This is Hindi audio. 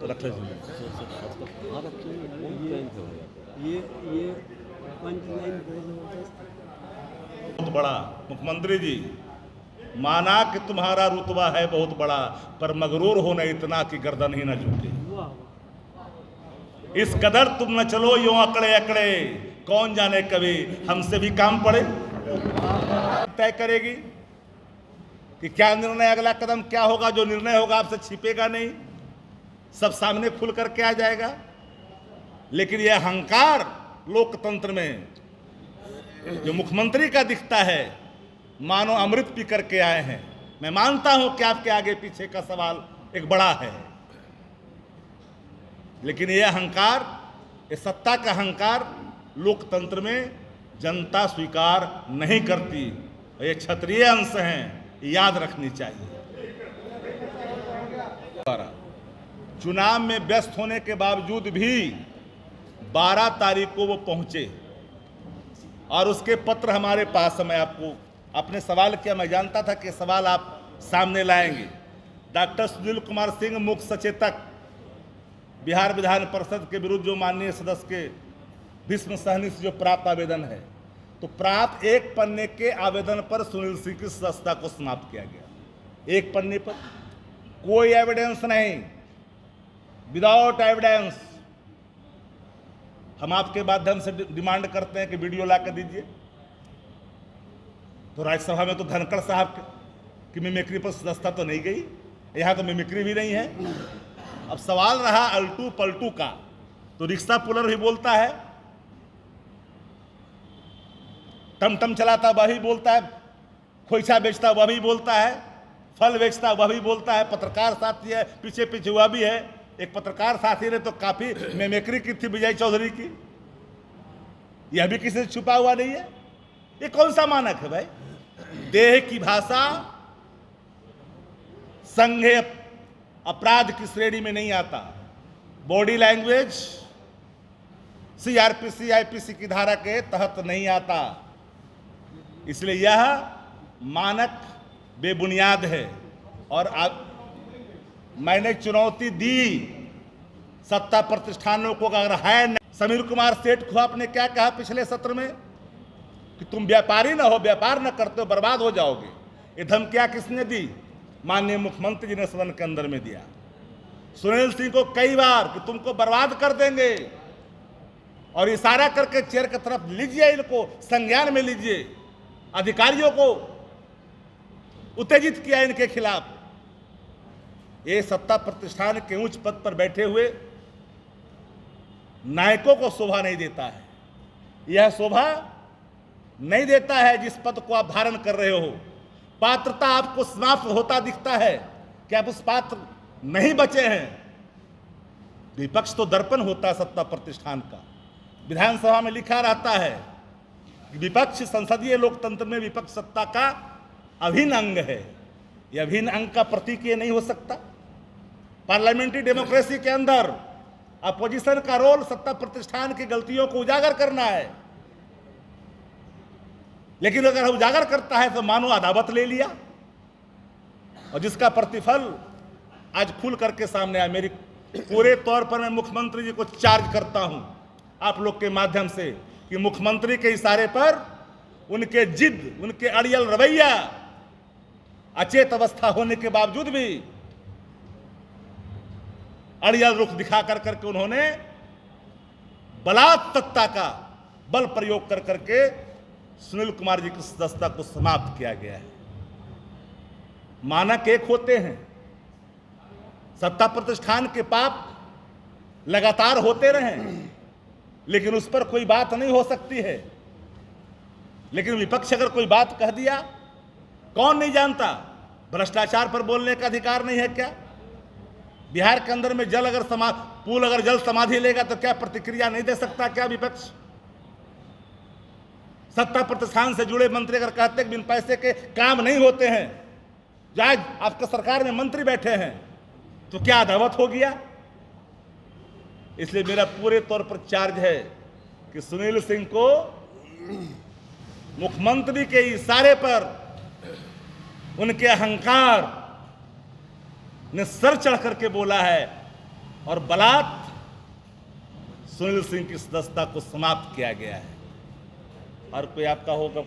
रख लीजिए। ये पंच लाइन बहुत जबरदस्त। बहुत बड़ा मुख्यमंत्री जी, माना कि तुम्हारा रुतबा है बहुत बड़ा, पर मगरूर हो न इतना कि गर्दन ही न झुके। इस कदर तुम न चलो यूं अकड़े अकड़े, कौन जाने कभी हमसे भी काम पड़े। तय करेगी कि क्या निर्णय, अगला कदम क्या होगा। जो निर्णय होगा आपसे छिपेगा नहीं, सब सामने खुल करके आ जाएगा। लेकिन यह अहंकार लोकतंत्र में जो मुख्यमंत्री का दिखता है, मानो अमृत पी करके आए हैं। मैं मानता हूं कि आपके आगे पीछे का सवाल एक बड़ा है, लेकिन यह अहंकार, ये सत्ता का अहंकार लोकतंत्र में जनता स्वीकार नहीं करती। ये क्षत्रिय अंश हैं, याद रखनी चाहिए। चुनाव में व्यस्त होने के बावजूद भी 12 तारीख को वो पहुंचे और उसके पत्र हमारे पास है। मैं आपको आपने सवाल किया, मैं जानता था कि सवाल आप सामने लाएंगे। डॉक्टर सुनील कुमार सिंह, मुख्य सचेतक बिहार विधान परिषद के विरुद्ध जो माननीय सदस्य के भीष्म सहनी से जो प्राप्त आवेदन है, तो प्राप्त एक पन्ने के आवेदन पर सुनील सिंह की सदस्यता को समाप्त किया गया। एक पन्ने पर कोई एविडेंस नहीं, विदाउट एविडेंस। हम आपके माध्यम से डिमांड करते हैं कि वीडियो ला कर दीजिए। तो राज्यसभा में तो धनखड़ साहब की मिमिक्री पर सदस्यता तो नहीं गई, यहां तो मिमिक्री भी नहीं है। अब सवाल रहा अल्टू पलटू का, तो रिक्शा पुलर भी बोलता है, टमटम चलाता वह भी बोलता है, खोइछा बेचता वह भी बोलता है, फल बेचता वह भी बोलता है, पत्रकार साथी है पीछे पीछे वह भी है। एक पत्रकार साथी ने तो काफी मिमिक्री की थी विजय चौधरी की, यह भी किसी से छुपा हुआ नहीं है। ये कौन सा मानक है भाई? देह की भाषा संज्ञेय अपराध की श्रेणी में नहीं आता। बॉडी लैंग्वेज सीआरपीसी आईपीसी की धारा के तहत नहीं आता। इसलिए यह मानक बेबुनियाद है। और मैंने चुनौती दी सत्ता प्रतिष्ठानों को, अगर है समीर कुमार सेठ को आपने क्या कहा पिछले सत्र में कि तुम व्यापारी ना हो, व्यापार न करते हो बर्बाद हो जाओगे। ये धमकियां किसने दी? माननीय मुख्यमंत्री जी ने सदन के अंदर में दिया। सुनील सिंह को कई बार कि तुमको बर्बाद कर देंगे, और इशारा करके चेयर की तरफ लीजिए, इनको संज्ञान में लीजिए। अधिकारियों को उत्तेजित किया इनके खिलाफ। ये सत्ता प्रतिष्ठान के उच्च पद पर बैठे हुए नायकों को शोभा नहीं देता है। यह शोभा नहीं देता है जिस पद को आप धारण कर रहे हो। पात्रता आपको समाप्त होता दिखता है कि आप उस पात्र नहीं बचे हैं। विपक्ष तो दर्पण होता है सत्ता प्रतिष्ठान का। विधानसभा में लिखा रहता है कि विपक्ष संसदीय लोकतंत्र में विपक्ष सत्ता का अभिन्न अंग है। यह अभिन्न अंग का प्रतीक ये नहीं हो सकता। पार्लियामेंट्री डेमोक्रेसी के अंदर अपोजिशन का रोल सत्ता प्रतिष्ठान की गलतियों को उजागर करना है, लेकिन अगर उजागर करता है तो मानो अदावत ले लिया, और जिसका प्रतिफल आज खुल करके सामने आया। मेरी पूरे तौर पर मैं मुख्यमंत्री जी को चार्ज करता हूं आप लोग के माध्यम से कि मुख्यमंत्री के इशारे पर उनके जिद, उनके अड़ियल रवैया, अचेत अवस्था होने के बावजूद भी अड़ियल रुख दिखा कर करके उन्होंने बलात्मकता का बल प्रयोग कर करके सुनील कुमार जी की सदस्यता को समाप्त किया गया है। मानक एक होते हैं, सत्ता प्रतिष्ठान के पाप लगातार होते रहे, लेकिन उस पर कोई बात नहीं हो सकती है। लेकिन विपक्ष अगर कोई बात कह दिया, कौन नहीं जानता भ्रष्टाचार पर बोलने का अधिकार नहीं है क्या? बिहार के अंदर में जल अगर पुल अगर जल समाधि लेगा तो क्या प्रतिक्रिया नहीं दे सकता क्या विपक्ष? सत्ता प्रतिष्ठान से जुड़े मंत्री अगर कहते हैं बिन पैसे के काम नहीं होते हैं, जो आज आपके सरकार में मंत्री बैठे हैं, तो क्या अदावत हो गया? इसलिए मेरा पूरे तौर पर चार्ज है कि सुनील सिंह को मुख्यमंत्री के इशारे पर उनके अहंकार ने सर चढ़ करके बोला है और बलात् सुनील सिंह की सदस्यता को समाप्त किया गया है। और कोई आपका होगा